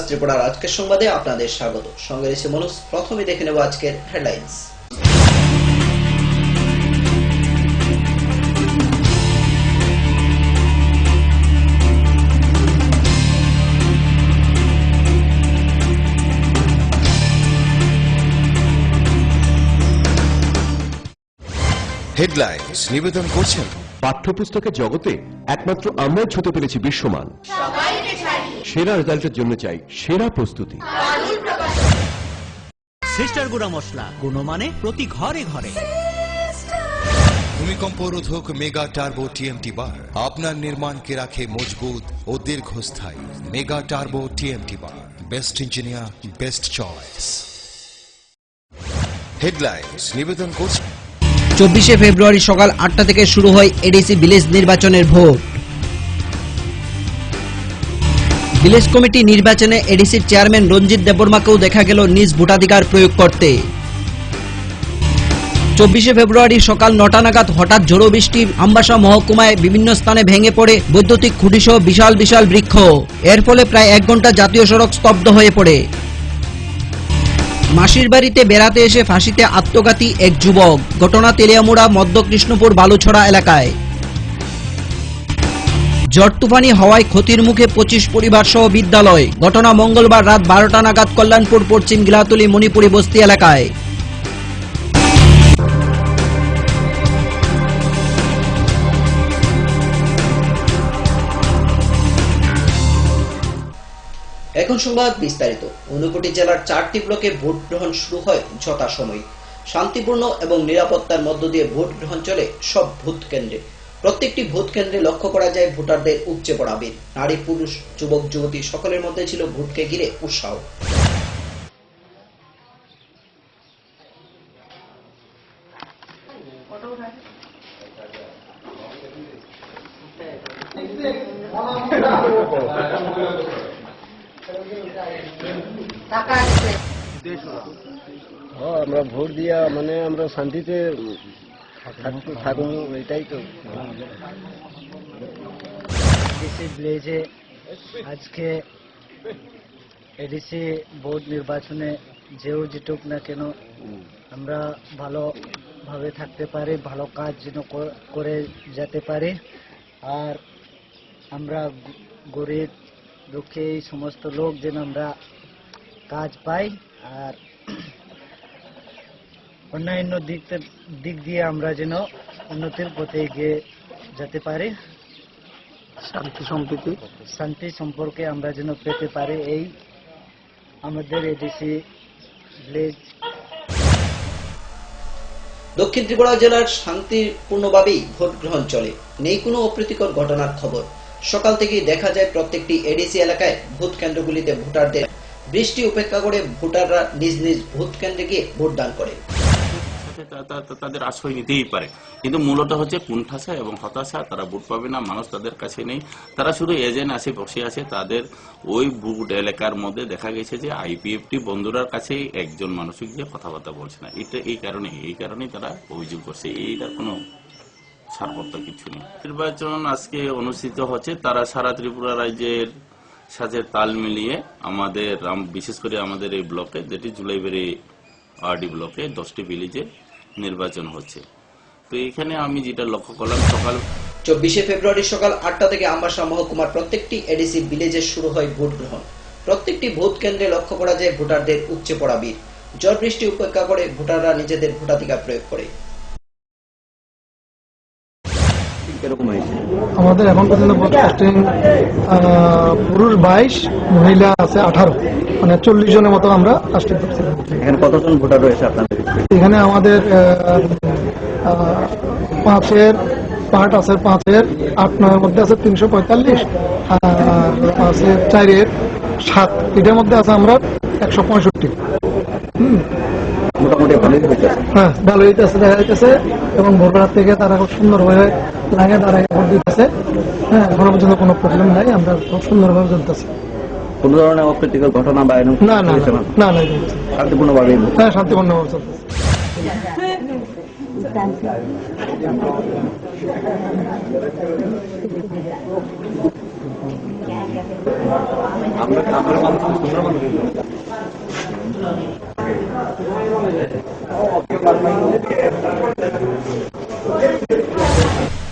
ত্রিপুরার আজকের সংবাদে আপনাদের স্বাগত। সঙ্গে রয়েছে মনোজ। প্রথমে দেখে নেব আজকের হেডলাইন্স। হেডলাইন্স নিবেদন করছেন পাঠ্যপুস্তকের জগতে একমাত্র আমরাই ছুতে পেরেছি বিশ্বমান। সেরা রেজাল্টের জন্য চাই সেরা প্রস্তুতি। সিস্টার গুঁড়া মশলা, গুণমানে প্রতি ঘরে ঘরে। ভূমিকম্প রোধক মেগা টার্বো টিএমটি বার আপনার নির্মাণকে রাখে মজবুত ও দীর্ঘস্থায়ী। মেগা টার্বো টিএমটি বার, best engineer, best choice. Headlines নিবেদন করছেন 24শে ফেব্রুয়ারি সকাল 8টা থেকে শুরু হয় এডিসি ভিলেজ নির্বাচনের ভোট। ভিলেজ কমিটি নির্বাচনে এডিসির চেয়ারম্যান রঞ্জিত দেববর্মাকেও দেখা গেল নিজ ভোটাধিকার প্রয়োগ করতে। 24শে ফেব্রুয়ারি সকাল 9টা নাগাদ হঠাৎ ঝোড়ো বৃষ্টি আমবাসা মহকুমায় বিভিন্ন স্থানে ভেঙে পড়ে বৈদ্যুতিক খুঁটিসহ বিশাল বিশাল বৃক্ষ। এর ফলে প্রায় 1 ঘন্টা জাতীয় সড়ক স্তব্ধ হয়ে পড়ে। মাসির বাড়িতে বেড়াতে এসে ফাঁসিতে আত্মঘাতী এক যুবক। ঘটনা তেলিয়ামুড়া মধ্য কৃষ্ণপুর বালুছড়া এলাকায়। ঝড় তুফানি হওয়ায় ক্ষতির মুখে 25 পরিবার সহ বিদ্যালয়। ঘটনা মঙ্গলবার রাত 12টা নাগাদ কল্যাণপুর পশ্চিম গিলাতুলি মণিপুরি বস্তি এলাকায়। এখন সংবাদ বিস্তারিত। ঊনকোটি জেলার 4টি ব্লকে ভোট গ্রহণ শুরু হয় যথাসময়ে। শান্তিপূর্ণ এবং নিরাপত্তার মধ্য দিয়ে ভোট গ্রহণ চলে সব ভোট কেন্দ্রে। প্রত্যেকটি ভোট কেন্দ্রে লক্ষ্য করা যায় ভোটারদের উপচে পড়া ভিড়। নারী পুরুষ যুবক যুবতী সকলের মধ্যে ছিল ভোটকে ঘিরে উৎসাহ। আমরা ভোট দিয়া মানে আমরা শান্তিতে থাকবো, এটাই তো। এডিসি ভিলেজে আজকে এডিসি ভোট নির্বাচনে যেও জিতুক না কেন আমরা ভালোভাবে থাকতে পারি, ভালো কাজ যেন করে যেতে পারি। আর আমরা গরিব দুঃখী এই সমস্ত লোক যেন আমরা কাজ পাই। আর অন্যান্য দিক দিয়ে আমরা যেন উন্নতির পথে এগিয়ে যেতে পারি, শান্তি সম্পর্কে আমরা যেন পেতে পারি। এই আমাদের এডিসি ভিলেজ। দক্ষিণ ত্রিপুরা জেলার শান্তিপূর্ণভাবেই ভোট গ্রহণ চলে, নেই কোনো অপ্রীতিকর ঘটনার খবর। সকাল থেকেই দেখা যায় প্রত্যেকটি এডিসি এলাকায় ভোট কেন্দ্রগুলিতে ভোটারদের বৃষ্টি উপেক্ষা করে ভোটাররা নিজ নিজ ভোট কেন্দ্রে গিয়ে ভোটদান করে। তাদের আশ্রয় নিতেই পারে, কিন্তু মূলত হচ্ছে কুণ্ঠাসা এবং হতাশা। তারা ভোট পাবে না, মানুষ তাদের কাছে নেই। তারা শুধু এজেন্ট আসে বসে আছে। তাদের ওই ভোট এলাকার মধ্যে দেখা গেছে যে আইপিএফটি বন্ধুরার কাছে একজন মানুষকে গিয়ে কথাবার্তা বলছে না। এটা এই কারণেই তারা অভিযোগ করছে। এইটার কোনো সারবত্ত কিছু নেই। নির্বাচন আজকে অনুষ্ঠিত হচ্ছে, তারা সারা ত্রিপুরা রাজ্যের সাথে তাল মিলিয়ে আমাদের বিশেষ করে আমাদের এই ব্লকে, যেটি জুলাইবাড়ি আরডি ব্লকে 10টি ভিলেজে নির্বাচন হচ্ছে। তো এখানে আমি যেটা লক্ষ্য করলাম, সকাল 24শে ফেব্রুয়ারি সকাল 8টা থেকে আমবাসা মহকুমার প্রত্যেকটি এডিসি ভিলেজে শুরু হয় ভোট গ্রহণ। প্রত্যেকটি ভোট কেন্দ্রে লক্ষ্য করা যায় ভোটারদের উপচে পড়া ভিড়। ঝড় বৃষ্টি উপেক্ষা করে ভোটাররা নিজেদের ভোটাধিকার প্রয়োগ করে। আমাদের এখন পর্যন্ত ব্রডকাস্টিং পুরুষ 22, মহিলা আছে 18, মানে 40 জনের মতো আমরা কাস্টিং করছি। এখানে কতজন ভোটার রয়েছে আপনাদের? এখানে আমাদের 5-এর 8 আছে, 5-এর 8-9-এর মধ্যে আছে 345, আর আছে 4-এর 7, এটার মধ্যে আছে আমরা 165। মোটামুটি ভালোই হয়েছে। হ্যাঁ, ভালো হইতেছে, দেখা যাইতেছে। এবং ভোরবেলা থেকে তারা খুব সুন্দরভাবে লাইনে দাঁড়ায় ভোট দিতেছে। হ্যাঁ, এখনো পর্যন্ত কোনো প্রবলেম নাই, আমরা খুব সুন্দরভাবে চলতেছি। কোন ধরনের অপ্রীতিকর ঘটনা বা না না না না, শান্তিপূর্ণভাবে? হ্যাঁ, শান্তিপূর্ণভাবে চলতেছে।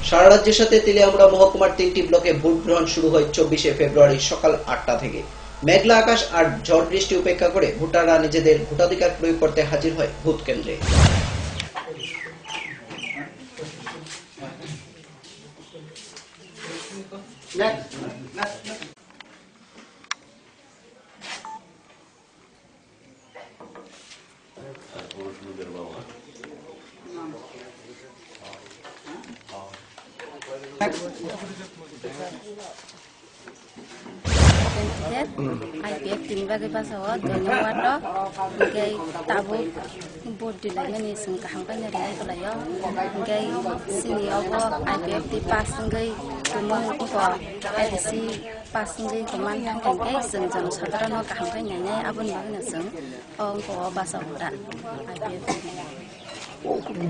সারা রাজ্যের সাথে তেলিয়ামুড়া মহকুমার 3টি ব্লকে ভোট গ্রহণ শুরু হয় 24শে ফেব্রুয়ারি সকাল 8টা থেকে। মেঘলা আকাশ আর ঝড় বৃষ্টি উপেক্ষা করে ভোটাররা নিজেদের ভোটাধিকার প্রয়োগ করতে হাজির হয় ভোট কেন্দ্রে। IPF tini bagi pasawa gani wato ngai tabu bot dilai ni sing kaham kan nyari ai kalayo ngai sini obo IPF di pas ngai tumong ko IDC pas ngai keman kan ngai sing jang sadara no kaham kan nyai abun bagi na sing ong ko basawa IPF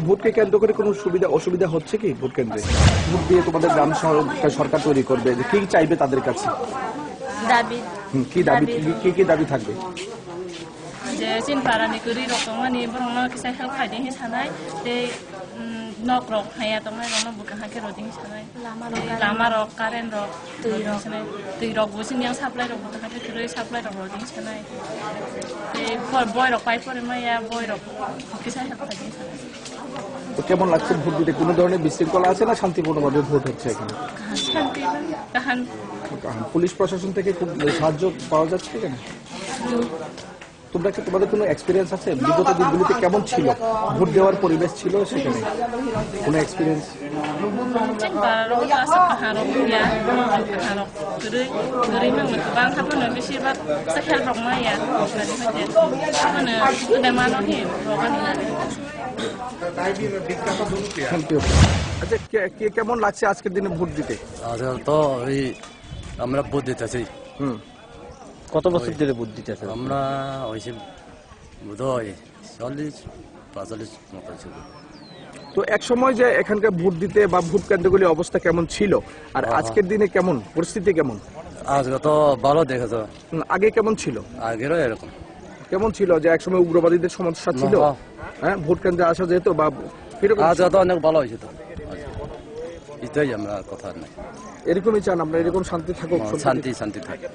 ভোটকে কেন্দ্র করে কোনো সুবিধা অসুবিধা হচ্ছে কি? Vote কেন্দ্রে vote দিয়ে তোমাদের গ্রাম সরকার তৈরি করবে, কি চাইবে তাদের কাছে? দাবি কি দাবি, কি দাবি থাকবে? যে চিন পারানি করি রকমানি বরং কিসা হেল খাইদিং হিসানাই যে নক রক হায়া তমাই রন বুকা হাকে রদিং হিসানাই লামা রক কারেন্ট রক তুই রক হিসানাই তুই রক বুঝিন yang সাপ্লাই রক বুকা হাকে তুই সাপ্লাই রক রদিং হিসানাই যে বয় রক পাই পরে মাইয়া বয় রক কিসা হেল খাইদিং হিসানাই। তো কেমন লাগছে ভোট দিতে? কোনো ধরনের বিশৃঙ্খলা আছে না শান্তিপূর্ণভাবে ভোট হচ্ছে এখানে? শান্তি কাহান পুলিশ প্রশাসন থেকে খুব সাহায্য পাওয়া যাচ্ছে এখানে? তোমরা কি তোমাদের কোনো এক্সপিরিয়েন্স আছে বিগত দিনগুলিতে কেমন ছিল ভোট দেওয়ার পরিবেশ ছিল সেখানে? কোনো এক্সপিরিয়েন্স? আচ্ছা, কেমন লাগছে আজকের দিনে ভোট দিতে? তো ওই আমরা ভোট দিতেছি। কত বছর ধরে ভোট দিতেছেন? আমরা হয়েছে বোধহয় 40-45 মতো ছিল। তো এক সময় যে এখানকার ভোট দিতে বা ভোট কেন্দ্রগুলি অবস্থা কেমন ছিল আর আজকের দিনে কেমন পরিস্থিতি? কেমন আজকে তো ভালো দেখেছ, আগে কেমন ছিল? আগেরও এরকম কেমন ছিল যে একসময় উগ্রবাদীদের সমস্যা ছিল, হ্যাঁ ভোট কেন্দ্রে আসা যেত বা আজকে তো অনেক ভালো হয়েছে। তো এটাই আমরা কথা নাই, এরকমই চান আমরা, এরকম শান্তি থাকুক, শান্তি থাকে।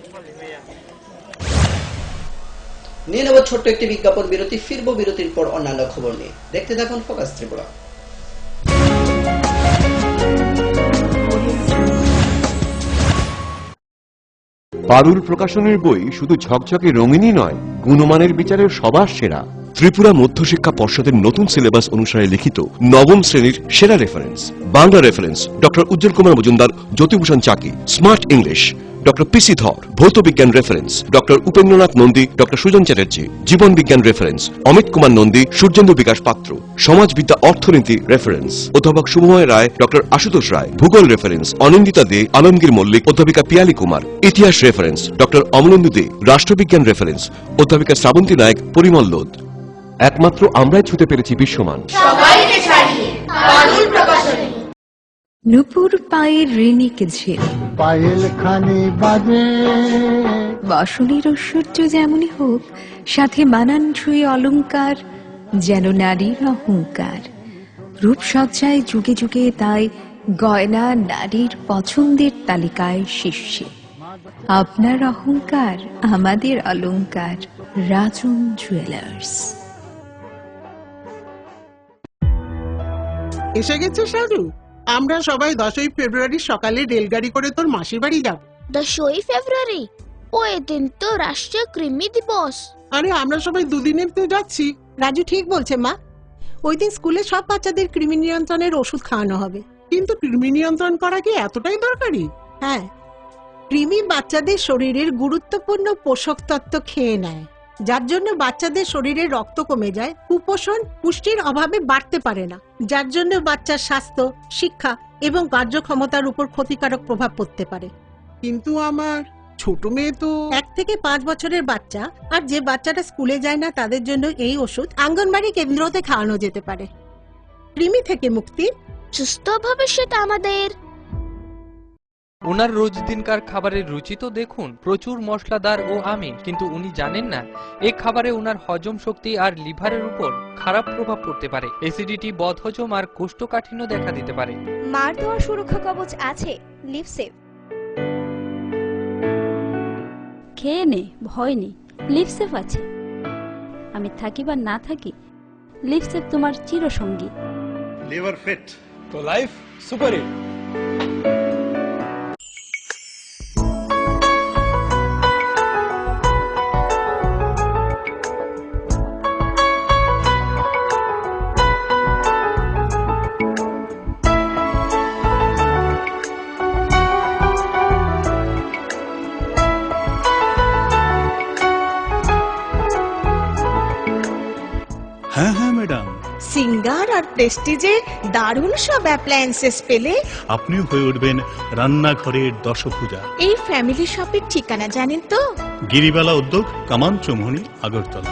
নিয়ে নেব ছোট্ট একটি বিজ্ঞাপন বিরতি, ফিরবো বিরতির পর অন্যান্য খবর নিয়ে। দেখতে থাকুন ফোকাস ত্রিপুরা। পারুল প্রকাশনের বই শুধু ঝকঝকে রঙিনই নয়, গুণমানের বিচারের সবার সেরা। ত্রিপুরা মধ্যশিক্ষা পর্ষদের নতুন সিলেবাস অনুসারে লিখিত নবম শ্রেণীর সেরা reference. Bangla reference doctor Ujjwal Kumar Majumdar, Jyotibhushan Chaki. Smart English doctor PC Dhar. ভৌত বিজ্ঞান reference doctor Upendranath Nandi, doctor Sujan Chatterjee. জীবন বিজ্ঞান রেফারেন্স অমিত কুমার নন্দী, সূর্যেন্দু বিকাশ পাত্র। সমাজবিদ্যা অর্থনীতি রেফারেন্স অধ্যাপক শুভময় রায়, ডক্টর আশুতোষ রায়। ভূগোল রেফারেন্স অনিন্দিতা দে, আলমগীর মল্লিক, অধ্যাপিকা পিয়ালি কুমার। ইতিহাস রেফারেন্স ডক্টর অমলেন্দু দে। রাষ্ট্রবিজ্ঞান রেফারেন্স অধ্যাপিকা শ্রাবন্তী নায়ক, পরিমল লোধ। একমাত্র আমরাই ছুঁতে পেরেছি বিশ্বমান। নুপুর পায়ের ঋণিক ঝিল, পায়েল খানি বাজে বসনের ঐশ্বর্য যেমনই হোক, সাথে মানানসই অলংকার, যেন নারীর অহংকার। রূপসজ্জায় যুগে যুগে তাই গয়না নারীর পছন্দের তালিকায় শীর্ষে। আপনার অহংকার আমাদের অলংকার, রাজন জুয়েলার্স। এসে গেছে সারু, আমরা সবাই 10ই ফেব্রুয়ারি সকালে রেলগাড়ি করে তোর মাসির বাড়ি যাব। 10ই ফেব্রুয়ারি? ওই দিন তো রাষ্ট্রীয় কৃমি দিবস। আরে আমরা সবাই দুদিনের তো যাচ্ছি। রাজু ঠিক বলছে মা, ওই দিন স্কুলে সব বাচ্চাদের কৃমি নিয়ন্ত্রণের ওষুধ খাওয়ানো হবে। কিন্তু কৃমি নিয়ন্ত্রণ করা কি এতটাই দরকারি? হ্যাঁ, কৃমি বাচ্চাদের শরীরের গুরুত্বপূর্ণ পোষক তত্ত্ব খেয়ে নেয়, যার জন্য বাচ্চাদের শরীরে রক্ত কমে যায়, কুপোষণ পুষ্টির অভাবে বাড়তে পারে না, যার জন্য বাচ্চার স্বাস্থ্য, শিক্ষা এবং কার্যক্ষমতার উপর ক্ষতিকারক প্রভাব পড়তে পারে। কিন্তু আমার ছোট মেয়ে তো 1 থেকে 5 বছরের বাচ্চা আর যে বাচ্চাটা স্কুলে যায় না তাদের জন্য এই ওষুধ আঙ্গনবাড়ি কেন্দ্রতে খাওয়ানো যেতে পারে। কৃমি থেকে মুক্তি, সুস্থ ভবিষ্যৎ আমাদের। ওনার রোজ দিনকার খাবারের রুচি তো দেখুন, প্রচুর মশলাদার ও আমিষ, কিন্তু উনি জানেন না এই খাবারে ওনার হজম শক্তি আর লিভারের উপর খারাপ প্রভাব পড়তে পারে। অ্যাসিডিটি, বদহজম আর কোষ্ঠকাঠিন্য দেখা দিতে পারে। মার দেওয়া সুরক্ষা কবচ আছে লিভসেভ। খেয়ে নে, ভয় নেই, লিভসেভ আছে। আমি থাকি বা না থাকি, লিভসেভ তোমার চিরসঙ্গী। লিভার ফিট তো লাইফ সুপার হিট। হ্যাঁ হ্যাঁ ম্যাডাম, সিঙ্গার আর প্রেস্টিজে দারুণ সব অ্যাপ্লায়েন্সেস পেলে আপনিও হয়ে উঠবেন রান্নাঘরের দশভুজা। এই ফ্যামিলি শপের ঠিকানা জানেন তো? গিরিবালা উদ্যোগ, কামান চৌমুহনী, আগরতলা।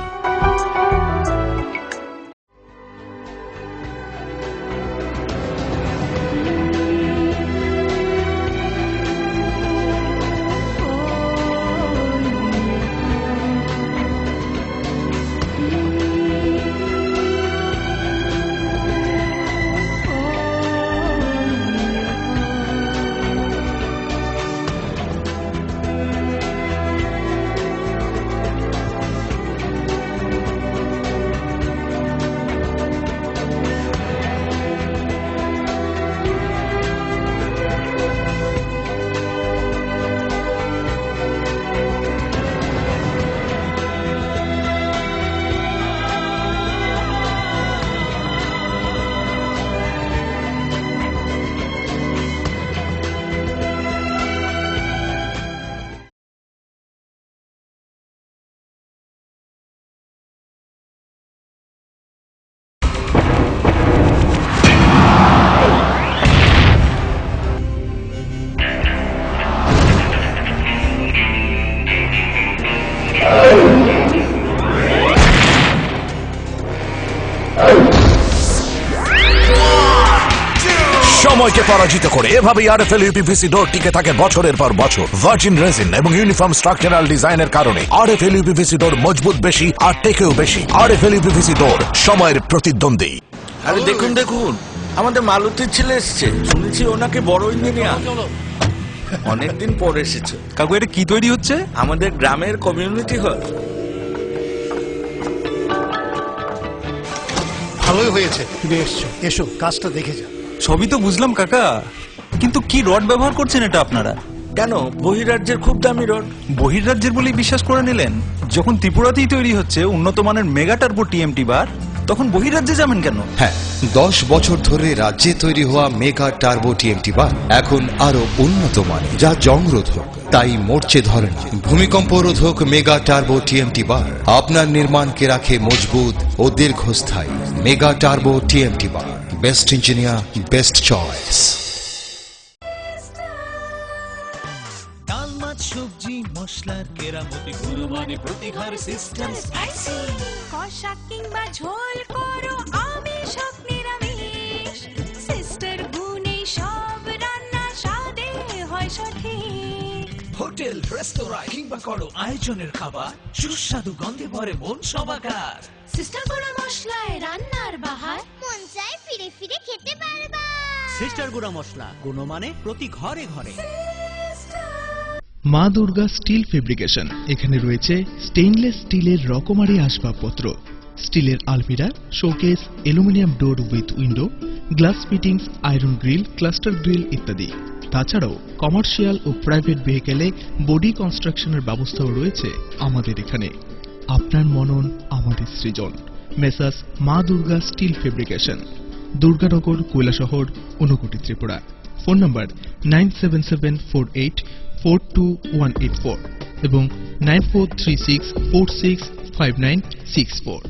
সময়কে পরাজিত করে এভাবেই আরএফএল ইউপিভিসি ডোর টিকে থাকে বছরের পর বছর। ভার্জিন রেজিন এবং ইউনিফর্ম স্ট্রাকচারাল ডিজাইনের কারণে আরএফএল ইউপিভিসি ডোর মজবুত বেশি আর টেকেও বেশি। আরএফএল ইউপিভিসি ডোর, সময়ের প্রতিদ্বন্দ্বী। আরে দেখুন দেখুন, আমাদের মালতীর ছেলে এসছে, শুনেছি ওনাকে বড় ইঞ্জিনিয়ার। অনেকদিন পর এসেছে। কাকু এটা কি তৈরি হচ্ছে? আমাদের গ্রামের কমিউনিটি হল। ভালোই হয়েছে তুমি এসছো, এসো কাজটা দেখে যা। সবই তো বুঝলাম কাকা, কিন্তু কি রড ব্যবহার করছেন এটা আপনারা? কেন, বহিরাজ্যের খুব দামি রড। বহিরাজ্যের বলেই বিশ্বাস করে নিলেন? যখন ত্রিপুরাতেই তৈরি হচ্ছে উন্নত মানের মেগা টার্বো টিএমটি বার, তখন বহিরাজ্যে যাবেন কেন? হ্যাঁ, 10 বছর ধরে রাজ্যে তৈরি হওয়া মেগা টার্বো টিএমটি বার এখন আরো উন্নত মানের, যা জং রোধক, তাই মরচে ধরে না। ভূমিকম্প রোধক মেগা টার্বো টিএমটি বার আপনার নির্মাণকে রাখে মজবুত ও দীর্ঘস্থায়ী। মেগা টার্বো টিএমটি বার, বেস্ট ইঞ্জিনিয়ার, বেস্ট চয়েস। ডাল, মাছ, সবজি, মশলার কেরামতি, গুণমানে প্রতি ঘর সিস্টেম স্পাইসি। কষা কিংবা ঝোল করো আমিষ হোক নিরামিষ, সিস্টার গুণে সব রান্না স্বাদে হয় সঠিক। হোটেল, রেস্তোরাঁ কিংবা করো আয়োজনের খাবার, সুস্বাদু গন্ধে ভরে মন সবাকার। সিস্টার গুঁড়ো মশলায় রান্নার বাহার, মন চায় ফিরে ফিরে খেতে পারবা। সিস্টার গুঁড়া মশলা, গুণমানে প্রতি ঘরে ঘরে। মা দুর্গা স্টিল ফেব্রিকেশন, এখানে রয়েছে স্টেইনলেস স্টিলের রকমারি আসবাবপত্র, স্টিলের আলমিরা, showcase, aluminium door with window, glass fittings, iron grill, cluster grill ইত্যাদি। তাছাড়াও কমার্শিয়াল ও প্রাইভেট ভেহিকেলে বডি কনস্ট্রাকশনের ব্যবস্থাও রয়েছে আমাদের এখানে। আপনার মনন আমাদের সৃজন। Messrs Ma Durga steel fabrication, Durganagar, Kailashahar, Unakoti, Tripura. Phone number 9774842184 এবং 9436465964।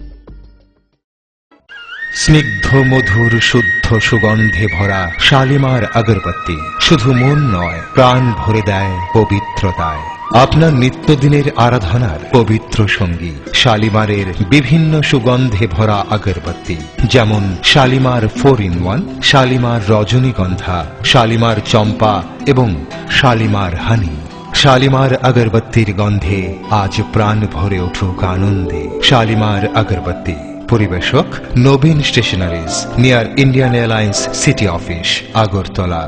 স্নিগ্ধ মধুর শুদ্ধ সুগন্ধে ভরা শালিমার আগরবাতি শুধু মন নয়, প্রাণ ভরে দেয় পবিত্রতায়। আপনার নিত্যদিনের আরাধনার পবিত্র সঙ্গী শালিমারের বিভিন্ন সুগন্ধে ভরা আগরবাতি, যেমন শালিমার 4-in-1, শালিমার রজনীগন্ধা, শালিমার চম্পা এবং শালিমার হানি। শালিমার আগরবাতির গন্ধে আজ প্রাণ ভরে উঠুক আনন্দে। শালিমার আগরবাতি। পরিবেশক Nabin stationeries, near Indian Airlines city office, Agartala.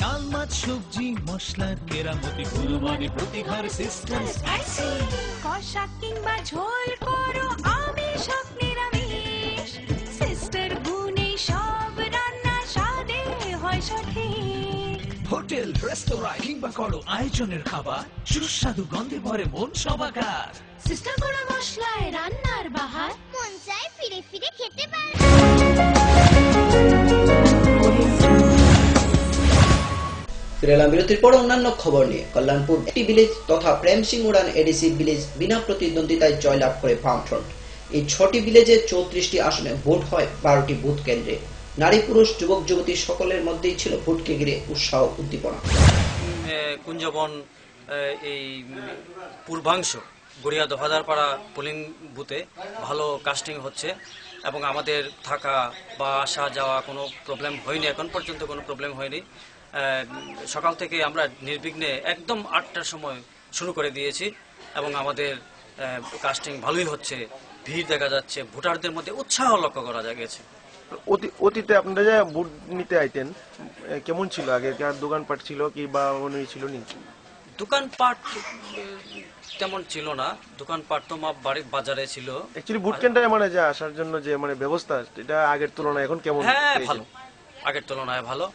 ডাল মাছ সবজি মশলার কেরামতি কুরবানি প্রতিঘর সিস্টার স্পাইসি কষা কিংবা ঝোল করো আমিষ হোক নিরামিষ সিস্টার গুণে সব রান্না স্বাদে হয় সঠিক। হোটেল রেস্তোরাঁ কিংবা করো আয়োজনের খাবার সুস্বাদু গন্ধে ভরে মন সবাকার। সিস্টার গুঁড়ো মশলায় রান্নার বাহার মন চায় ফিরে ফিরে খেতে পারে। ফিরেলাম বিরতির পর অন্যান্য খবর নিয়ে। কল্যাণপুর একটি ভিলেজ তথা প্রেম সিং উড়ান এডিসি ভিলেজ বিনা প্রতিদ্বন্দ্বিতায় জয়লাভ করে বামফ্রন্ট। এই 6টি ভিলেজে 34টি আসনে ভোট হয় 12টি বুথ কেন্দ্রে। নারী পুরুষ যুবক যুবতী সকলের মধ্যেই ছিল ভোটকে ঘিরে উৎসাহ উদ্দীপনা। কুঞ্জবন এই পূর্বাংশ গড়িয়া দফাদারপাড়া পোলিং বুথে ভালো কাস্টিং হচ্ছে এবং আমাদের থাকা বা আসা যাওয়া কোনো প্রবলেম হয়নি, এখন পর্যন্ত কোনো প্রবলেম হয়নি। সকাল থেকে আমরা নির্বিঘ্নে একদম 8টার সময় শুরু করে দিয়েছি এবং আমাদের কাস্টিং ভালোই হচ্ছে, ভিড় দেখা যাচ্ছে, ভোটারদের মধ্যে উৎসাহ লক্ষ্য করা গেছে। অতীতে আপনারা যে ভোট নিতে আইতেন কেমন ছিল? আগেকার দোকানপাট ছিল কি বা মনে ছিল নি? দোকানপাট তেমন ছিল না, দোকানপাট তো বাড়ির বাজারে ছিল। অ্যাকচুয়ালি ভোট কেন্দ্রে মানে যে আসার জন্য যে মানে ব্যবস্থা, এটা আগের তুলনায় এখন কেমন? হ্যাঁ ভালো, আগের তুলনায় ভালো,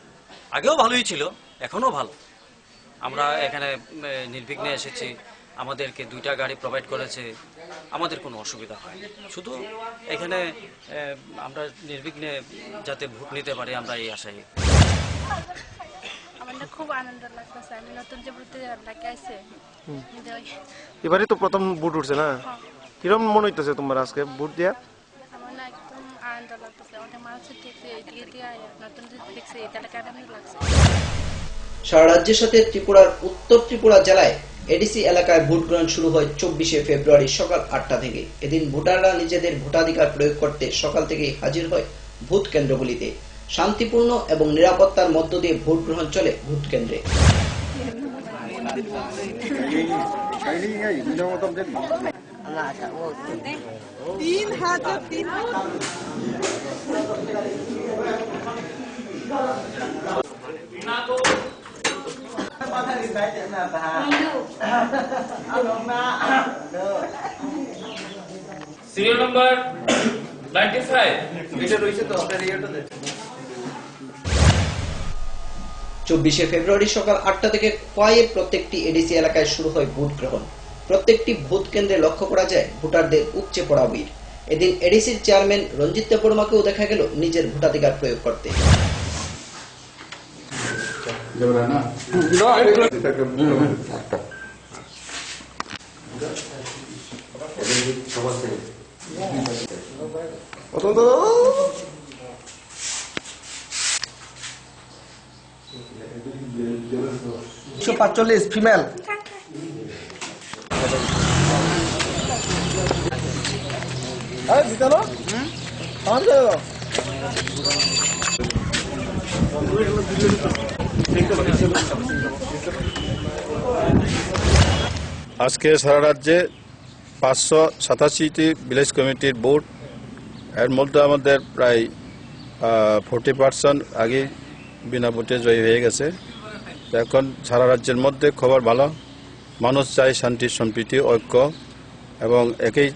আগেও ভালোই ছিল, এখনো ভালো। আমরা এখানে নির্বিঘ্নে এসেছি, আমাদেরকে 2টা গাড়ি প্রোভাইড করেছে, আমাদের কোনো অসুবিধা হয়। শুধু এখানে আমরা নির্বিঘ্নে যাতে ভোট নিতে পারি আমরা এই আশাই। আমাদের খুব আনন্দ লাগতেছে, আমি নতুন যে ভোট লাগে আইছে। এবারে তো প্রথম ভোট উঠছে না, কিরকম মনে হইতেছে তোমার আজকে ভোট দিয়া? আমার না একদম আনন্দ লাগতেছে, অনেক মানুষ দেখছে, এদিকে দিয়ে নতুন যে দেখছে এটা আনন্দ লাগছে। সারা রাজ্যের সাথে ত্রিপুরার উত্তর ত্রিপুরা জেলায় এডিসি এলাকায় ভোট গ্রহণ শুরু হয় 24শে ফেব্রুয়ারি সকাল 8টা থেকে। এদিন ভোটাররা নিজেদের ভোটাধিকার প্রয়োগ করতে সকাল থেকেই হাজির হয় ভোট কেন্দ্রগুলিতে। শান্তিপূর্ণ এবং নিরাপত্তার মধ্য দিয়ে ভোট গ্রহণ চলে ভোট কেন্দ্রে। সিরিয়াল নাম্বার 95 এটা রইছে তো আপনার ইয়েটাতে। 24শে ফেব্রুয়ারি সকাল 8টা থেকে খোয়াইয়ের প্রত্যেকটি এডিসি এলাকায় শুরু হয় ভোট গ্রহণ। প্রত্যেকটি ভোট কেন্দ্রে লক্ষ্য করা যায় ভোটারদের উপচে পড়া ভিড়। এদিন এডিসির চেয়ারম্যান রঞ্জিত দেববর্মাকেও দেখা গেল নিজের ভোটাধিকার প্রয়োগ করতে। ফিমেল। আজকে সারা রাজ্যে 587টি ভিলেজ কমিটির ভোট, এর মধ্যে আমাদের প্রায় 40% আগে বিনা ভোটে জয়ী হয়ে গেছে। এখন সারা রাজ্যের মধ্যে খবর ভালো, মানুষ চায় শান্তি সম্প্রীতি ঐক্য এবং একই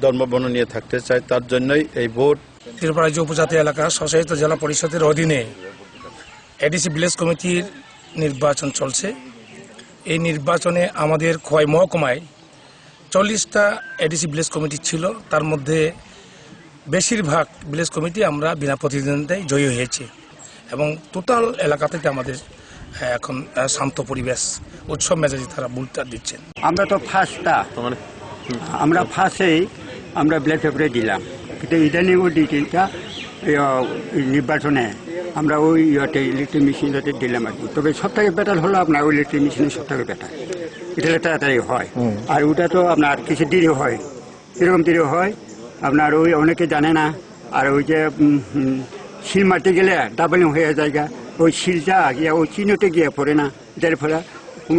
ধর্মবর্ণ নিয়ে থাকতে চায়, তার জন্যই এই ভোট। ত্রিপুরা রাজ্য উপজাতি এলাকা স্বশাসিত জেলা পরিষদের অধীনে এডিসি ভিলেজ কমিটির নির্বাচন চলছে। এই নির্বাচনে আমাদের খোয়াই মহকুমায় 40টা এডিসি ভিলেজ কমিটি ছিল, তার মধ্যে বেশিরভাগ ভিলেজ কমিটি আমরা বিনা প্রতিদ্বন্দ্বিতায় জয়ী হয়েছি এবং টোটাল এলাকা থেকে আমাদের এখন শান্ত পরিবেশ, উৎসব মেজাজে তারা ভোটটা দিচ্ছেন। আমরা তো ফার্স্টটা, আমরা ফার্স্টেই আমরা ব্যালট পেপারে দিলাম, কিন্তু ইদানিং ডিটেলটা নির্বাচনে আমরা ওই ইলেকট্রিক মেশিনটাতে দিলাম আর কি। তবে সব থেকে বেটার হলো আপনার ওই ইলেকট্রিক মেশিনে সব থেকে বেটার, এটা তাড়াতাড়ি হয়। আর ওটা তো আপনার কিছু দেরি হয়, এরকম দেরি হয় আপনার ওই অনেকে জানে না। আর ওই যে শিল মারতে গেলে ডাবলিং হয়ে যায়, ওই শিলটা গিয়ে ওই চিহ্নতে গিয়ে পড়ে না, যার ফলে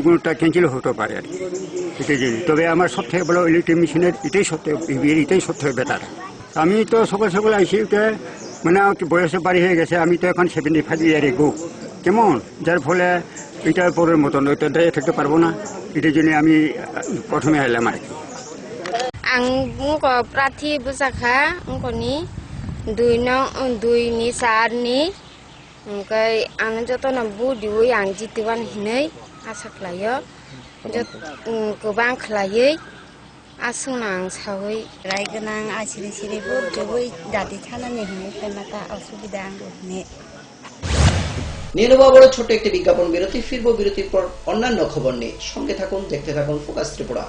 কোনোটা ক্যান্সেল হতে পারে আর কি। এটাই জন্য তবে আমার সব থেকে বড় ইলেকট্রিক মেশিনের এটাই সব থেকে বেটার। আমি তো সকাল সকাল আইসি, মানে বয়সে বাড়ি হয়ে গেছে, আমি তো এখন 75 ইয়ারে গো কেমন, যার ফলে এটা পরের মতন ওইটা দাঁড়িয়ে থাকতে পারবো না। এটার জন্য আমি প্রথমে এলাম আর কি। आं प्रार्थी बुजाखा अंकनि 2 4 ओमफ्राय आं जतन बुदिवै आं जितवान हिनै आसा खालायो गोबां खालायै आसुना आं सावै रायगोनां आसिरि सिरि बुदिवै दादि थानानै हिनै फेमाता असुबिदा आं हिनै। নিয়ে নেব আবারও ছোট একটি বিজ্ঞাপন বিরতি, ফিরবো বিরতির পর অন্যান্য খবর নিয়ে। সঙ্গে থাকুন, দেখতে থাকুন ফোকাস ত্রিপুরা।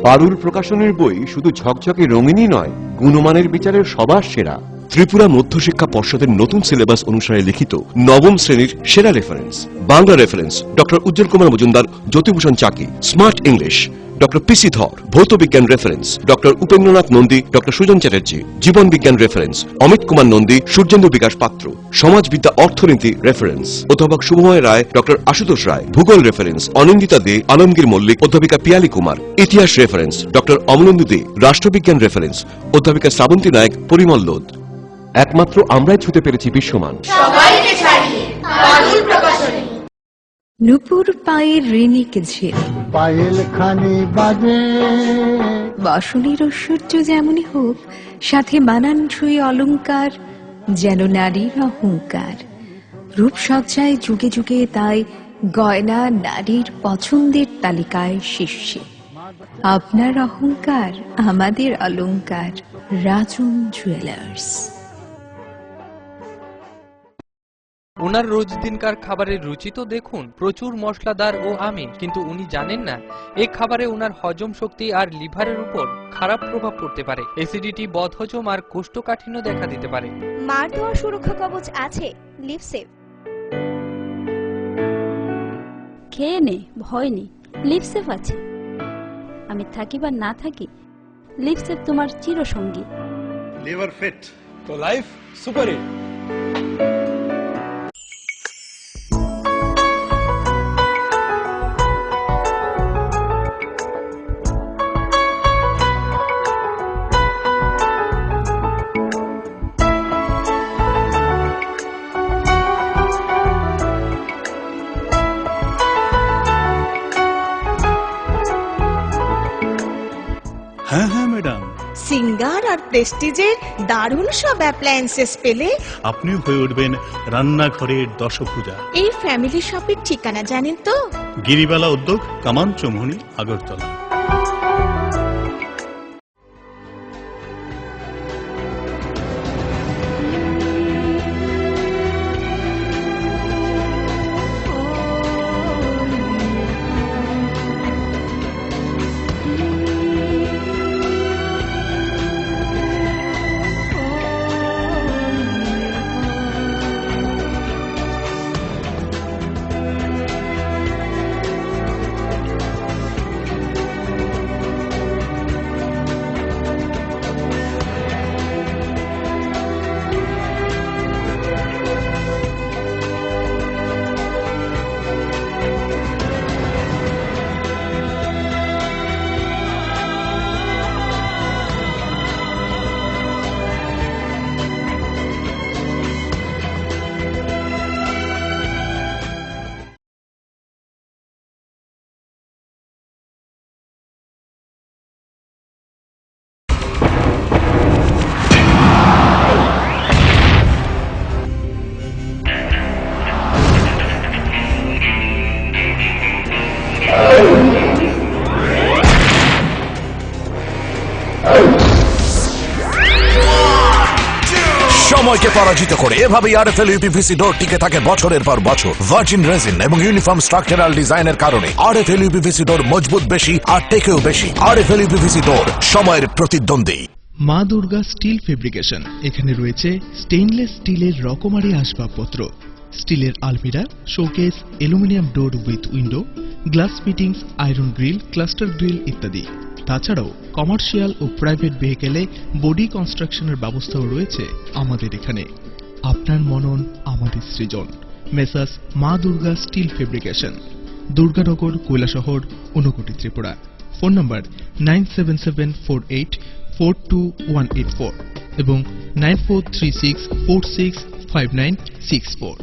পারুল প্রকাশনের বই শুধু ঝকঝকে রঙিনই নয়, গুণমানের বিচারের সবার সেরা। ত্রিপুরা মধ্যশিক্ষা পর্ষদের নতুন সিলেবাস অনুসারে লিখিত নবম শ্রেণীর সেরা reference. Bangla reference doctor Ujjwal Kumar Majumdar, Jyotibhushan Chaki. Smart English doctor PC Dhar. ভৌত বিজ্ঞান reference doctor Upendranath Nandi, doctor Sujan Chatterjee. জীবন বিজ্ঞান রেফারেন্স অমিত কুমার নন্দী, সূর্যেন্দু বিকাশ পাত্র। সমাজবিদ্যা অর্থনীতি রেফারেন্স অধ্যাপক শুভময় রায়, ডক্টর আশুতোষ রায়। ভূগোল রেফারেন্স অনিন্দিতা দে, আলমগীর মল্লিক, অধ্যাপিকা পিয়ালি কুমার। ইতিহাস রেফারেন্স ডক্টর অমলেন্দু দে। রাষ্ট্রবিজ্ঞান রেফারেন্স অধ্যাপিকা শ্রাবন্তী নায়ক, পরিমল লোধ। একমাত্র আমরাই ছুতে পেরেছি বিশ্বমান। সবাইকে ছাড়িয়ে পারুল প্রকাশনী। নুপুর পায়ের ঋণিক ঝিল, পায়েল খানি বাজে। বাসনের ঐশ্বর্য যেমনই হোক, সাথে মানানসই অলংকার, যেন নারীর অহংকার। রূপসজ্জায় যুগে যুগে তাই গয়না নারীর পছন্দের তালিকায় শীর্ষে। আপনার অহংকার আমাদের অলংকার। রাজন জুয়েলার্স। ওনার রোজ দিনকার খাবারের রুচি তো দেখুন, প্রচুর মশলাদার ও আমিষ, কিন্তু উনি জানেন না এই খাবারে ওনার হজম শক্তি আর লিভারের উপর খারাপ প্রভাব পড়তে পারে। অ্যাসিডিটি, বদহজম আর কোষ্ঠকাঠিন্য দেখা দিতে পারে। মার দেওয়া সুরক্ষা কবচ আছে লিভসেভ। খেয়ে নে, ভয় নেই, লিভসেভ আছে। আমি থাকি বা না থাকি, লিভসেভ তোমার চিরসঙ্গী। লিভার ফিট তো লাইফ সুপার হিট। হ্যাঁ হ্যাঁ ম্যাডাম, সিঙ্গার আর প্রেস্টিজের দারুণ সব অ্যাপ্লায়েন্সেস পেলে আপনিও হয়ে উঠবেন রান্নাঘরের দশভুজা। এই ফ্যামিলি শপের ঠিকানা জানেন তো? গিরিবালা উদ্যোগ, কামান চৌমুহনী, আগরতলা। সময়কে পরাজিত করে এভাবেই আরএফএল ইউপিভিসি ডোর টিকে থাকে বছরের পর বছর। ভার্জিন রেজিন এবং ইউনিফর্ম স্ট্রাকচারাল ডিজাইনের কারণে আরএফএল ইউপিভিসি ডোর মজবুত বেশি আর টেকেও বেশি। আরএফএল ইউপিভিসি ডোর, সময়ের প্রতিদ্বন্দ্বী। মা দুর্গা স্টিল ফেব্রিকেশন। এখানে রয়েছে স্টেইনলেস স্টিলের রকমারি আসবাবপত্র, স্টিলের আলমিরা, showcase, aluminium door with window, glass fittings, iron grill, cluster grill ইত্যাদি। তাছাড়াও কমার্শিয়াল ও প্রাইভেট ভেহিকেলে বডি কনস্ট্রাকশনের ব্যবস্থাও রয়েছে আমাদের এখানে। আপনার মনন আমাদের সৃজন। Messrs Ma Durga steel fabrication, Durganagar, Kailashahar, Unakoti, Tripura. Phone number 9774842184 এবং 9436465964।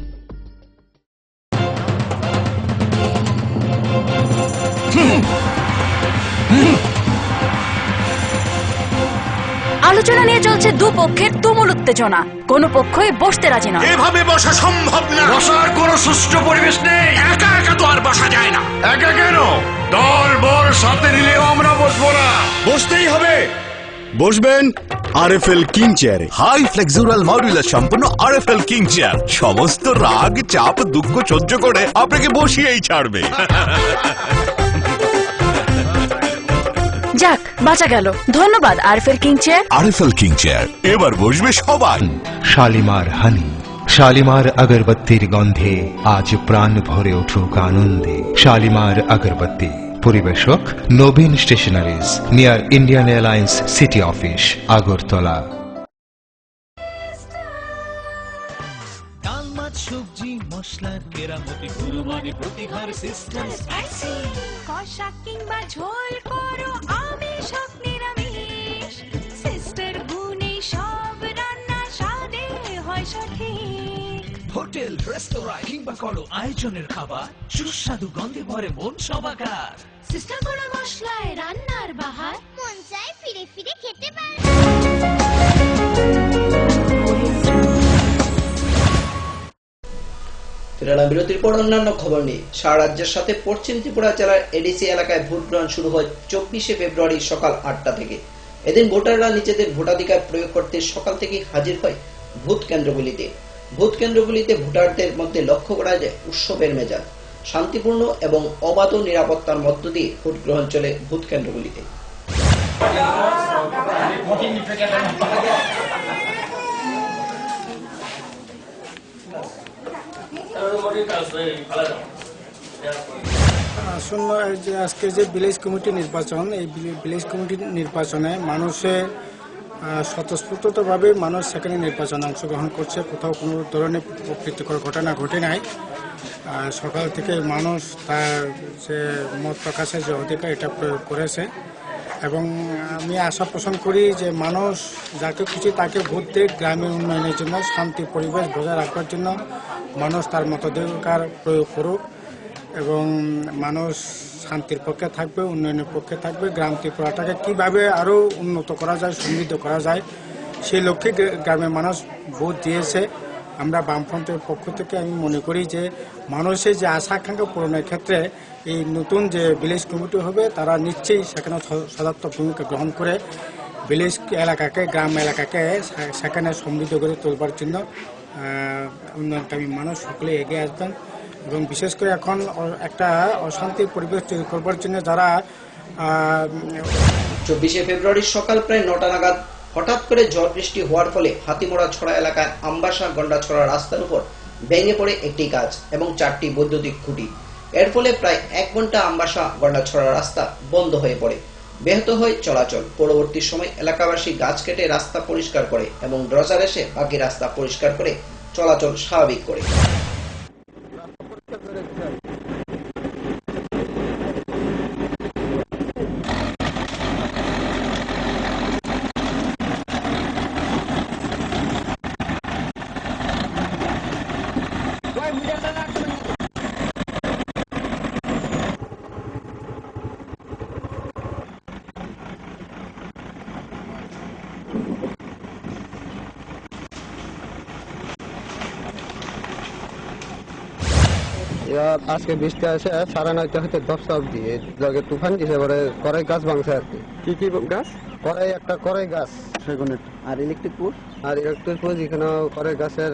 আলোচনা নিয়ে চলছে দুপক্ষের তুমুল উত্তেজনা, কোনো পক্ষই বসতে রাজি নয়। এভাবে বসা সম্ভব না, বসার কোনো সুষ্ঠু পরিবেশ নেই। একা একা তো আর বসা যায় না। একা কেন, দল বল সাথে নিলেও আমরা বসবো না, বসতেই হবে। বসবেন আরএফএল কিং চেয়ারে। হাই ফ্লেক্সুরাল মডুলার সম্পন্ন আরএফএল কিং চেয়ার সমস্ত রাগ, চাপ, দুঃখ সহ্য করে আপনাকে বসিয়েই ছাড়বে। যাক, বাঁচা গেল। ধন্যবাদ RFL king chair. RFL king chair, এবার বসবে সবাই। শালিমার হানি, শালিমার আগরবত্তির গন্ধে আজ প্রাণ ভরে উঠুক আনন্দে। শালিমার আগরবত্তি। পরিবেশক Nabin stationeries, near Indian Airlines city office, Agartala. ডাল, মাছ, সবজি, মশলার কেরামতি, কুরবানি প্রতিঘর সিস্টেম স্পাইসি। কষা কিংবা ঝোল করো আমিষ হোক নিরামিষ, সিস্টার গুণে সব রান্না স্বাদে হয় সঠিক। হোটেল, রেস্তোরাঁ কিংবা করো আয়োজনের খাবার, সুস্বাদু গন্ধে ভরে মন সবাকার। সিস্টার গুঁড়ো মশলায় রান্নার বাহার, মন চায় ফিরে ফিরে খেতে পারে। বিরতির পর অন্যান্য খবর নিয়ে সারা রাজ্যের সাথে পশ্চিম ত্রিপুরা জেলার এডিসি এলাকায় ভোট গ্রহণ শুরু হয় 24শে ফেব্রুয়ারি সকাল 8টা থেকে। এদিন ভোটাররা নিজেদের ভোটাধিকার প্রয়োগ করতে সকাল থেকে হাজির হয় ভোট কেন্দ্রগুলিতে। ভোট কেন্দ্রগুলিতে ভোটারদের মধ্যে লক্ষ্য করা যায় উৎসবের মেজাজ। শান্তিপূর্ণ এবং অবাধ নিরাপত্তার মধ্য দিয়ে ভোট গ্রহণ চলে ভোট কেন্দ্রগুলিতে। আসন্ন যে আজকে যে ভিলেজ কমিটি নির্বাচন, এই ভিলেজ কমিটি নির্বাচনে মানুষের স্বতঃস্ফূর্তভাবে মানুষ সেখানে নির্বাচনে অংশগ্রহণ করছে। কোথাও কোনো ধরনের প্রীতিকর ঘটনা ঘটে নাই। সকাল থেকে মানুষ তার যে মত প্রকাশের যে অধিকার এটা প্রয়োগ করেছে এবং আমি আশা পোষণ করি যে মানুষ যাকে খুশি তাকে ভোট দিয়ে গ্রামের উন্নয়নের জন্য, শান্তি পরিবেশ বজায় রাখবার জন্য মানুষ তার মতাধিকার প্রয়োগ করুক এবং মানুষ শান্তির পক্ষে থাকবে, উন্নয়নের পক্ষে থাকবে। গ্রাম ত্রিপুরাটাকে কীভাবে আরও উন্নত করা যায়, সমৃদ্ধ করা যায়, সেই লক্ষ্যে গ্রামের মানুষ ভোট দিয়েছে। আমরা বামফ্রন্টের পক্ষ থেকে আমি মনে করি যে মানুষের যে আশা আকাঙ্ক্ষা পূরণের ক্ষেত্রে এই নতুন যে ভিলেজ কমিটি হবে তারা নিশ্চয়ই সেখানে সদার্থক ভূমিকা গ্রহণ করে ভিলেজ এলাকাকে, গ্রাম এলাকাকে সেখানে সমৃদ্ধ করে তোলবার জন্য উন্নয়নকামী মানুষ সকলে এগিয়ে আসবেন এবং বিশেষ করে এখন একটা অশান্তির পরিবেশ তৈরি করবার জন্য যারা 24শে ফেব্রুয়ারি সকাল প্রায় 9টা নাগাদ হঠাৎ করে ঝড় বৃষ্টি হওয়ার ফলে হাতিমোড়া ছড়া এলাকায় আমবাসা গন্ডাছড়া রাস্তার উপর ভেঙে পড়ে একটি গাছ এবং 4টি বৈদ্যুতিক খুঁটি। এর ফলে প্রায় 1 ঘন্টা আমবাসা গন্ডাছড়া রাস্তা বন্ধ হয়ে পড়ে, ব্যাহত হয় চলাচল। পরবর্তী সময় এলাকাবাসী গাছ কেটে রাস্তা পরিষ্কার করে এবং ড্রজার এসে বাকি রাস্তা পরিষ্কার করে চলাচল স্বাভাবিক করে। আজকে বৃষ্টি আসে 9:30 হতে 10টা অব্দি লগে তুফান দিছে পরে কড়াই গাছ ভাঙছে আর কি কি গাছ কড়াই একটা কড়াই গাছ সেগুনের আর ইলেকট্রিক পোস্ট এখানে কড়াই গাছের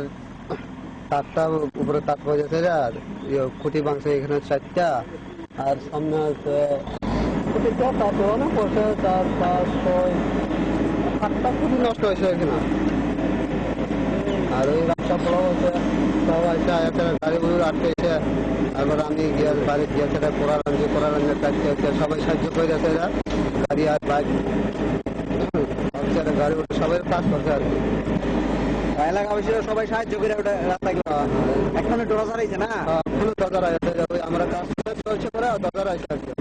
তারটা উপরে তার পড়ে গেছে আর খুঁটি ভাঙছে এখানে 4টা আর সামনে আছে খুঁটিটা তাতে অনেক পড়ছে 4 5 6 8টা খুঁটি নষ্ট হয়েছে এখানে আর ওই রাস্তা বড় হচ্ছে সব আছে গাড়িগুলো আটকেছে তারপর আমি গিয়ে বাড়ি গিয়ে সেটা পোড়ালাঙ্গের কাজটা হচ্ছে সবাই সাহায্য করে যাচ্ছে গাড়ি আর বাইক গাড়ি সবাই কাজ করছে আর কি এলাকাবাসীরা সবাই সাহায্য করে ওটা রাস্তাগুলো এখনো ডোজা রয়েছে না এখনো ডোজা রয়েছে আমরা কাজ চলছে করে ডোজা রয়েছে আর কি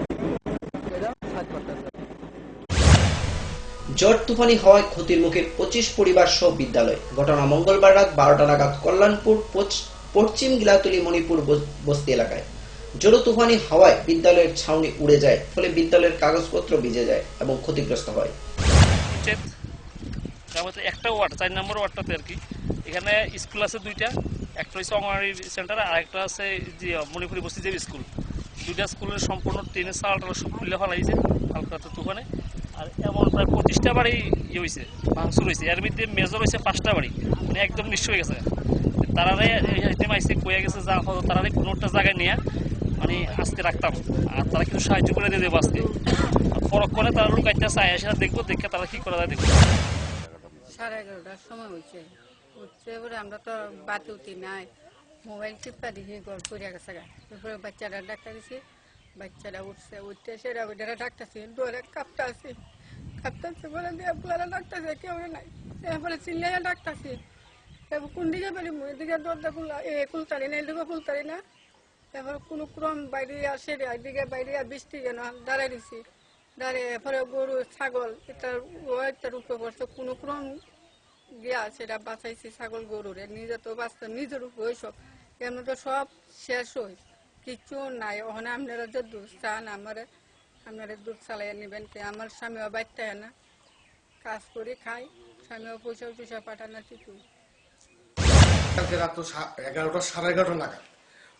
ঝড় তুফানি হওয়ায় ক্ষতির মুখে 25 পরিবার সহ বিদ্যালয়। ঘটনা মঙ্গলবার রাত 12টা নাগাদ কল্যাণপুর পশ্চিম গিলাতলি মণিপুর বস্তি এলাকায়। ঝড় তুফানি হাওয়ায় বিদ্যালয়ের ছাউনি উড়ে যায়, ফলে বিদ্যালয়ের কাগজপত্র ভিজে যায় এবং ক্ষতিগ্রস্ত হয়। একটা ওয়ার্ড 4 নম্বর ওয়ার্ডটাতে আর কি, এখানে স্কুল আছে 2টা, একটা হচ্ছে অঙ্গনওয়াড়ি সেন্টার আর একটা আছে যে মণিপুরি বস্তি যে স্কুল। 2টা স্কুলের সম্পূর্ণ টিনের চালটা সব খুলে ফেলাইছে হালকা তুফানে। আর এমন প্রায় 25টা বাড়ি ইয়ে হয়েছে, ভাঙচুর হয়েছে। এর মধ্যে মেজর হয়েছে 5টা বাড়ি, মানে একদম নিঃস্ব হয়ে গেছে। তারারে আইসে কয়ে গেছে যা হতো তারারে কোনো একটা জায়গায় নিয়ে মানে আজকে রাখতাম, আর তারা কিছু সাহায্য করে দিয়ে দেবো আজকে। পরক্ষণে তারা লোক একটা চায় এসে দেখবো, দেখে তারা কি করা যায় দেখবো। 11:30টার সময় উঠছে এবারে আমরা তো বাতি উঠি নাই, মোবাইল টিপা দেখি গড় পড়ে গেছে। তারপরে বাচ্চারা ডাক্তার দিছি, বাচ্চারা উঠতে সেরা ওইটারা ডাক্তারছি, ডোরে কাঁপতাছি বলে দিয়ে পুরা ডাক্তারছে, কেউ নাই। তারপরে চিল্লাইয়া ডাক্তারছি, তারপর কোন দিকে পারি এদিকে দরজা খুলতারি না, এদিকে খুলতারি না। তারপর কোনো ক্রম বাইরে আসে এদিকে বাইরে বৃষ্টি যেন দাঁড়াই দিছি, দাঁড়িয়ে এরপরে গরু ছাগল এটার উপরে পড়ছে, কোনো ক্রম গিয়া সেটা বাঁচাইছি ছাগল গরুরে। নিজে তো বাঁচতে নিজের উপর ওইসব এমনি তো সব শেষ হই, কিছু নাই। ওখানে আপনারা যে দুধ চান আপনারা দুধ চালাইয়া নেবেন, কে আমার স্বামীও বাড়তে হয় না, কাজ করে খাই, স্বামীও পয়সা পাঠায় না কিছু। কালকে রাত 11টা 11:30 নাগাদ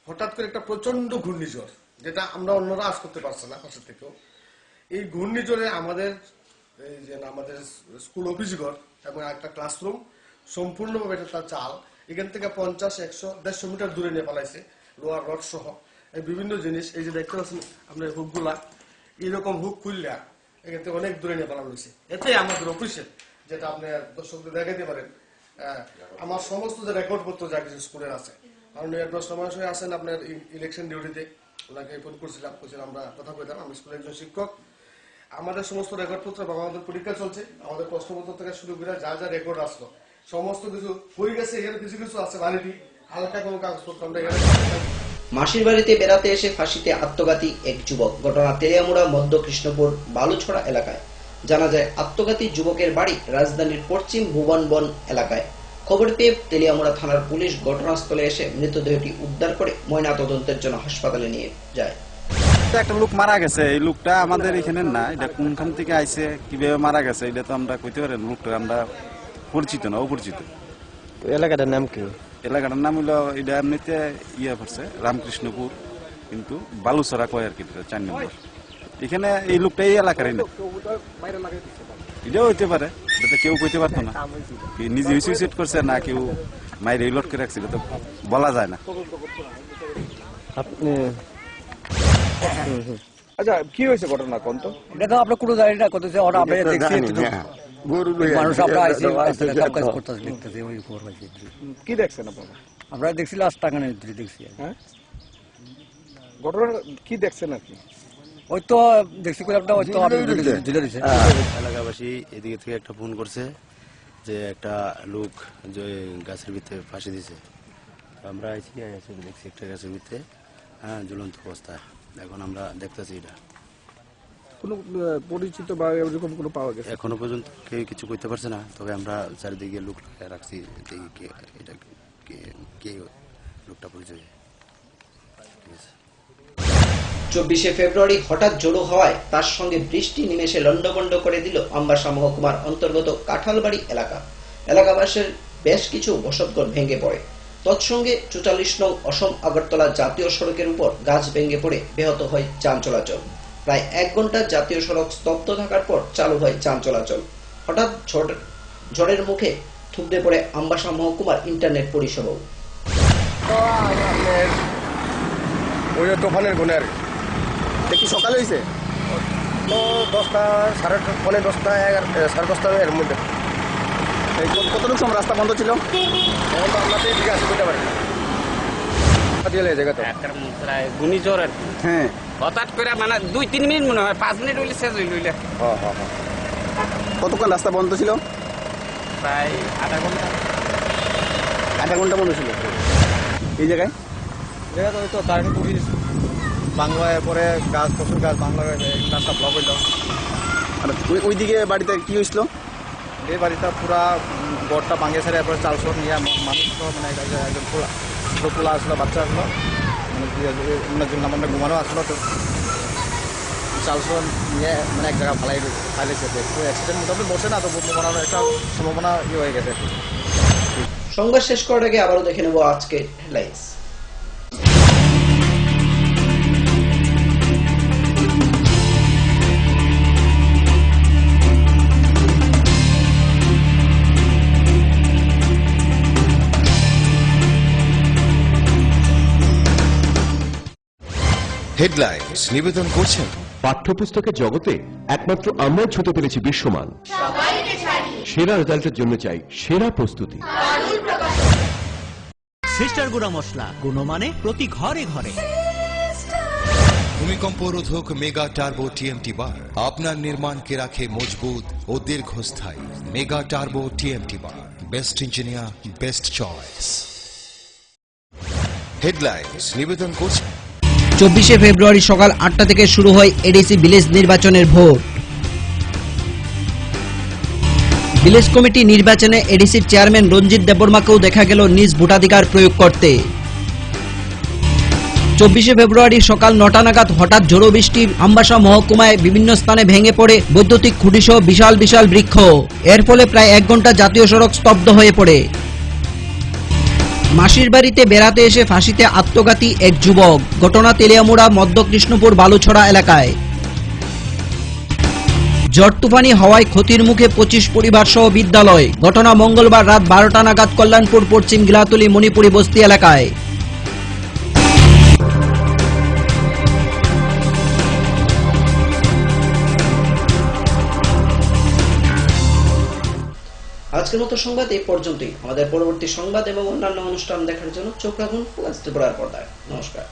হঠাৎ করে একটা প্রচন্ড ঘূর্ণিঝড়, যেটা আমরা অন্যরা আজ করতে পারছে না পাশে থেকেও। এই ঘূর্ণিঝড়ে আমাদের স্কুল অফিস ঘর এবং একটা ক্লাসরুম সম্পূর্ণভাবে তার চাল এখান থেকে 50, 100, 150 মিটার দূরে নিয়ে পালাইছে, লোহার রড সহ বিভিন্ন জিনিস। এই যে দেখতে পাচ্ছেন আপনার হুকগুলা, এইরকম হুক খুললা এখান থেকে অনেক দূরে নিয়ে পালানো হয়েছে। এতে আমাদের অফিসে, যেটা আপনার দর্শকদের দেখাতে পারেন, আমার সমস্ত যে রেকর্ডপত্র যা কিছু স্কুলের আছে, কারণ হেডমাস্টার মহাশয় আছেন আপনার ইলেকশন ডিউটিতে, ওনাকে ফোন করছিলাম, আমরা কথা বলতাম। আমি স্কুলের একজন শিক্ষক, আমাদের সমস্ত রেকর্ডপত্র বা আমাদের পরীক্ষা চলছে, আমাদের প্রশ্নপত্র থেকে শুরু করে যা যা রেকর্ড আসলো সমস্ত কিছু হয়ে গেছে। এখানে কিছু কিছু আছে বাড়িটি হালকা কোনো কাগজপত্র আমরা এখানে। মাসির বাড়িতে বেড়াতে এসে ফাঁসিতে আত্মঘাতী এক যুবক। ঘটনা তেলিয়ামুড়া মধ্য কৃষ্ণপুর বালুছড়া এলাকায়। জানা যায় আত্মঘাতী যুবকের বাড়ি রাজধানীর পশ্চিম ভুবনবন এলাকায়। খবর পেয়ে তেলিয়ামুড়া থানার পুলিশ ঘটনাস্থলে এসে মৃতদেহটি উদ্ধার করে ময়নাতদন্তের জন্য হাসপাতালে নিয়ে যায়। একটা লোক মারা গেছে, এই লোকটা আমাদের এখানে না, এটা কোনখান থেকে আইছে কিভাবে মারা গেছে এটা তো আমরা কইতে পারি। লোকটা আমরা পরিচিত না, অপরিচিত। এলাকাটার নাম কি? এলাকাটার নাম হলো এটা এমনিতে পড়ছে রামকৃষ্ণপুর, কিন্তু বালুছড়া কয় আর কি 4 নম্বর। এখানে এই লোকটা এই এলাকারই না, এটাও হইতে পারে, এটা কেউ কইতে পারতো না। নিজে সুইসাইড করছে না কেউ মাইরে লট করে রাখছিল, তো বলা যায় না। আপনি আচ্ছা কি হয়েছে ঘটনা কোন তো? এটা তো আমরা কোনো জানি না, কত যে আমরা দেখছি মানুষ আমরা আইছি কাজ করতেছে, দেখতেছি ওই খবর পাইছি। কি দেখছেন আপনারা? আমরা দেখছি লাস্ট টাকা নেই দেখছি। হ্যাঁ, ঘটনা কি দেখছেন আপনি? ওই তো দেখছি করে আপনার ঝুলে দিছে। এলাকাবাসী এদিকে থেকে একটা ফোন করছে যে একটা লোক যে গাছের ভিতরে ফাঁসি দিছে। আমরা আইছি দেখছি একটা গাছের ভিতরে ঝুলন্ত অবস্থায়। এখন আমরা দেখতেছি এটা কোনো পরিচিত বা এরকম কোনো পাওয়া গেছে? এখনো পর্যন্ত কেউ কিছু করতে পারছে না, তবে আমরা চারিদিকে লোক রাখছি, এটা কে লোকটা পরিচয়। 24শে ফেব্রুয়ারি হঠাৎ জোড়ো হওয়ায় তার সঙ্গে বৃষ্টি নিমেষে লন্ডভন্ড করে দিল আমবাসা মহকুমার অন্তর্গত কাঁঠালবাড়ি এলাকা। এলাকাবাসীর বেশ কিছু বসতঘর ভেঙে পড়ে। তৎসঙ্গে ৪৪ নং অসম আগরতলা জাতীয় সড়কের উপর গাছ ভেঙে পড়ে ব্যাহত হয় যান চলাচল। প্রায় 1 ঘন্টা জাতীয় সড়ক স্তব্ধ থাকার পর চালু হয় যান চলাচল। হঠাৎ ঝড়ের মুখে থুবড়ে পড়ে আমবাসা মহকুমার ইন্টারনেট পরিষেবাও। ওই তুফানের গুণে আর কি সকালে হয়েছে তো 10টা, 10:30, 10:30 এর মধ্যে। কতটুকু সময় রাস্তা বন্ধ ছিল? এখন তো আমরা দিকে আসতে বুঝতে পারি ঘূর্ণিঝড় আর কি। হ্যাঁ, হঠাৎ করে মানে 2-3 মিনিট মনে হয়, 5 মিনিট হইলে শেষ হইলে। কতক্ষণ রাস্তা বন্ধ ছিল? প্রায় আধা ঘন্টা বন্ধ ছিল। এই জায়গায় তো কারেন্ট পুলিশ বাংলায় পরে গাছ, প্রচুর গাছ বাংলা রাস্তা ব্লক হইল। আর ওইদিকে বাড়িতে কি হয়েছিল? এই বাড়িটা পুরা গড়টা ভাঙে ছেড়ে এরপরে চালসর নিয়ে মানুষ মানে একজন পোলা আসলো, বাচ্চা আসলো, মানে আমরা ঘুমানো আসলো, তো চালসর নিয়ে মানে এক জায়গায় ফাইলেছে। অ্যাক্সিডেন্ট মোটামুটি বসে না, তো মনে হয় একটা সম্ভাবনা হয়ে গেছে। সংবাদ শেষ করার আগে আবারও দেখে নেব আজকে হেডলাইন্স। হেডলাইন্স নিবেদন করছেন পাঠ্যপুস্তকের জগতে একমাত্র আমরাই ছুতে পেরেছি বিশ্বমান। সেরা রেজাল্টের জন্য চাই সেরা প্রস্তুতি। সিস্টার গুঁড়া মশলা, গুণমানে প্রতি ঘরে ঘরে। ভূমিকম্প রোধক মেগা টার্বো টিএমটি বার আপনার নির্মাণকে রাখে মজবুত ও দীর্ঘস্থায়ী। মেগা টার্বো টিএমটি বার, best engineer, best choice. Headlines নিবেদন করছেন 24শে ফেব্রুয়ারি সকাল 8টা থেকে শুরু হয় এডিসি ভিলেজ নির্বাচনের ভোট। ভিলেজ কমিটি নির্বাচনে এডিসির চেয়ারম্যান রঞ্জিত দেববর্মাকেও দেখা গেল নিজ ভোটাধিকার প্রয়োগ করতে। 24শে ফেব্রুয়ারি সকাল 9টা নাগাদ হঠাৎ ঝোড়ো বৃষ্টি আমবাসা মহকুমায় বিভিন্ন স্থানে ভেঙে পড়ে বৈদ্যুতিক খুঁটিসহ বিশাল বিশাল বৃক্ষ। এর ফলে প্রায় 1 ঘন্টা জাতীয় সড়ক স্তব্ধ হয়ে পড়ে। মাসির বাড়িতে বেড়াতে এসে ফাঁসিতে আত্মঘাতী এক যুবক। ঘটনা তেলিয়ামুড়া মধ্য কৃষ্ণপুর বালুছড়া এলাকায়। ঝড় তুফানি হওয়ায় ক্ষতির মুখে 25 পরিবার সহ বিদ্যালয়। ঘটনা মঙ্গলবার রাত 12টা নাগাদ কল্যাণপুর পশ্চিম গিলাতুলি মণিপুরি বস্তি এলাকায়। আজকের মতো সংবাদ এই পর্যন্তই। আমাদের পরবর্তী সংবাদ এবং অন্যান্য অনুষ্ঠান দেখার জন্য চোখ রাখুন পর্দায়। নমস্কার।